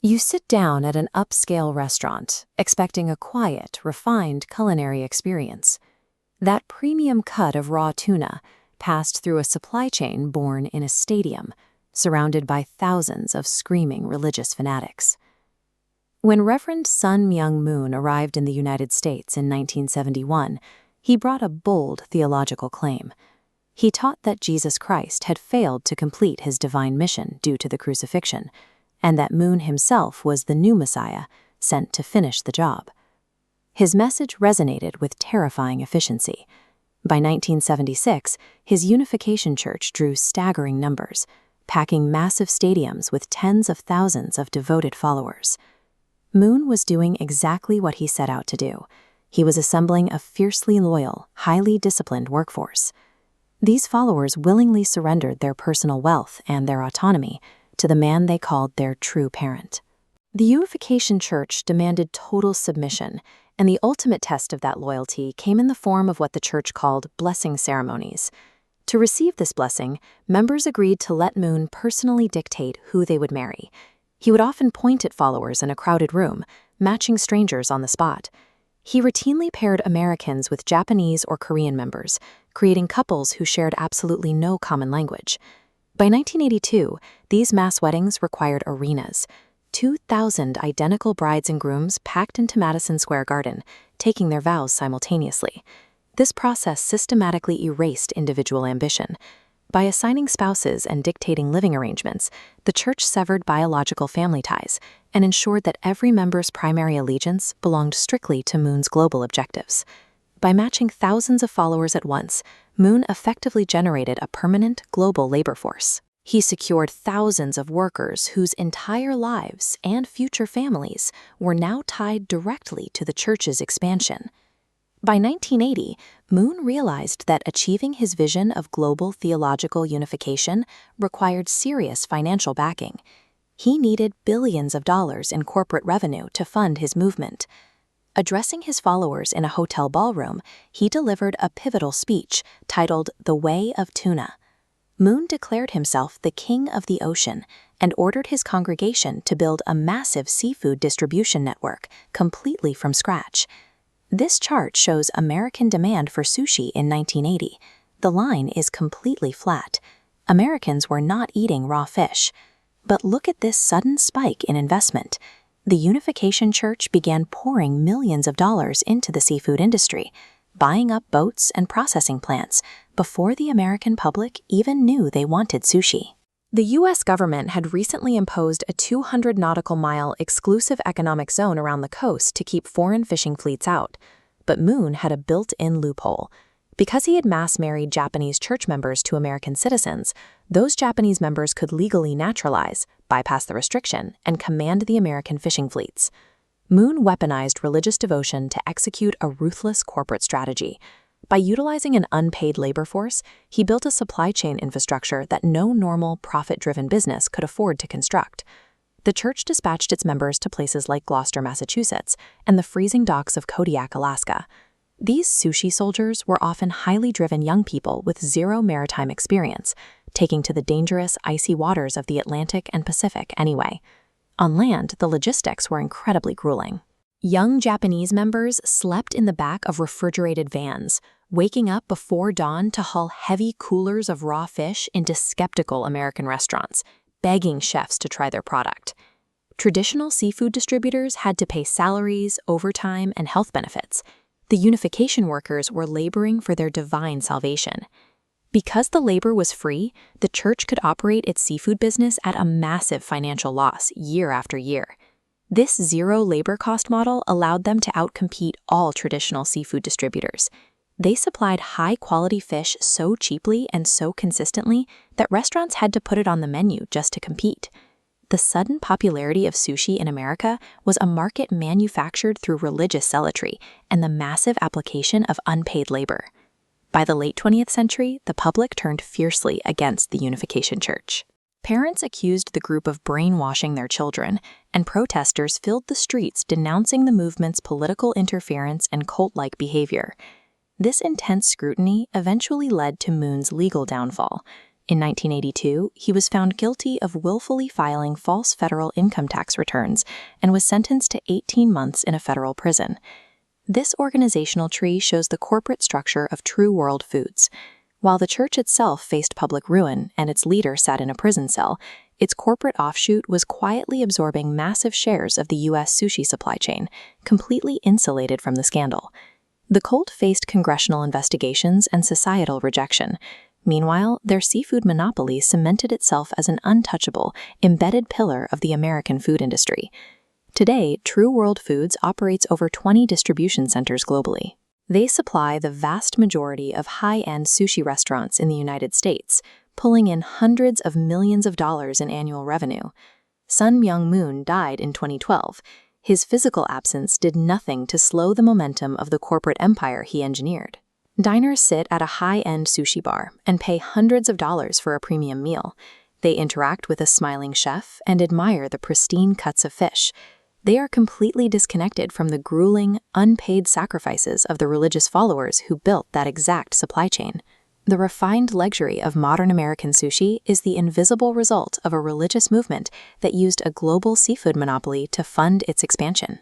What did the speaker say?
You sit down at an upscale restaurant, expecting a quiet, refined culinary experience. That premium cut of raw tuna passed through a supply chain born in a stadium, surrounded by thousands of screaming religious fanatics. When Reverend Sun Myung Moon arrived in the United States in 1971, he brought a bold theological claim. He taught that Jesus Christ had failed to complete his divine mission due to the crucifixion, and that Moon himself was the new Messiah, sent to finish the job. His message resonated with terrifying efficiency. By 1976, his Unification Church drew staggering numbers, packing massive stadiums with tens of thousands of devoted followers. Moon was doing exactly what he set out to do. He was assembling a fiercely loyal, highly disciplined workforce. These followers willingly surrendered their personal wealth and their autonomy to the man they called their true parent. The Unification Church demanded total submission, and the ultimate test of that loyalty came in the form of what the church called blessing ceremonies. To receive this blessing, members agreed to let Moon personally dictate who they would marry. He would often point at followers in a crowded room, matching strangers on the spot. He routinely paired Americans with Japanese or Korean members, creating couples who shared absolutely no common language. By 1982, these mass weddings required arenas. 2,000 identical brides and grooms packed into Madison Square Garden, taking their vows simultaneously. This process systematically erased individual ambition. By assigning spouses and dictating living arrangements, the church severed biological family ties and ensured that every member's primary allegiance belonged strictly to Moon's global objectives. By matching thousands of followers at once, Moon effectively generated a permanent global labor force. He secured thousands of workers whose entire lives and future families were now tied directly to the church's expansion. By 1980, Moon realized that achieving his vision of global theological unification required serious financial backing. He needed billions of dollars in corporate revenue to fund his movement. Addressing his followers in a hotel ballroom, he delivered a pivotal speech titled The Way of Tuna. Moon declared himself the king of the ocean and ordered his congregation to build a massive seafood distribution network completely from scratch. This chart shows American demand for sushi in 1980. The line is completely flat. Americans were not eating raw fish. But look at this sudden spike in investment. The Unification Church began pouring millions of dollars into the seafood industry, buying up boats and processing plants before the American public even knew they wanted sushi. The U.S. government had recently imposed a 200 nautical mile exclusive economic zone around the coast to keep foreign fishing fleets out. But Moon had a built-in loophole. Because he had mass-married Japanese church members to American citizens, those Japanese members could legally naturalize, bypass the restriction, and command the American fishing fleets. Moon weaponized religious devotion to execute a ruthless corporate strategy. By utilizing an unpaid labor force, he built a supply chain infrastructure that no normal, profit-driven business could afford to construct. The church dispatched its members to places like Gloucester, Massachusetts, and the freezing docks of Kodiak, Alaska. These sushi soldiers were often highly driven young people with zero maritime experience, taking to the dangerous, icy waters of the Atlantic and Pacific anyway. On land, the logistics were incredibly grueling. Young Japanese members slept in the back of refrigerated vans, waking up before dawn to haul heavy coolers of raw fish into skeptical American restaurants, begging chefs to try their product. Traditional seafood distributors had to pay salaries, overtime, and health benefits. The unification workers were laboring for their divine salvation. Because the labor was free, the church could operate its seafood business at a massive financial loss year after year. This zero labor cost model allowed them to outcompete all traditional seafood distributors. They supplied high-quality fish so cheaply and so consistently that restaurants had to put it on the menu just to compete. The sudden popularity of sushi in America was a market manufactured through religious zealotry and the massive application of unpaid labor. By the late 20th century, the public turned fiercely against the Unification Church. Parents accused the group of brainwashing their children, and protesters filled the streets denouncing the movement's political interference and cult-like behavior. This intense scrutiny eventually led to Moon's legal downfall. In 1982, he was found guilty of willfully filing false federal income tax returns and was sentenced to 18 months in a federal prison. This organizational tree shows the corporate structure of True World Foods. While the church itself faced public ruin and its leader sat in a prison cell, its corporate offshoot was quietly absorbing massive shares of the U.S. sushi supply chain, completely insulated from the scandal. The cult faced congressional investigations and societal rejection. Meanwhile, their seafood monopoly cemented itself as an untouchable, embedded pillar of the American food industry. Today, True World Foods operates over 20 distribution centers globally. They supply the vast majority of high-end sushi restaurants in the United States, pulling in hundreds of millions of dollars in annual revenue. Sun Myung Moon died in 2012. His physical absence did nothing to slow the momentum of the corporate empire he engineered. Diners sit at a high-end sushi bar and pay hundreds of dollars for a premium meal. They interact with a smiling chef and admire the pristine cuts of fish. They are completely disconnected from the grueling, unpaid sacrifices of the religious followers who built that exact supply chain. The refined luxury of modern American sushi is the invisible result of a religious movement that used a global seafood monopoly to fund its expansion.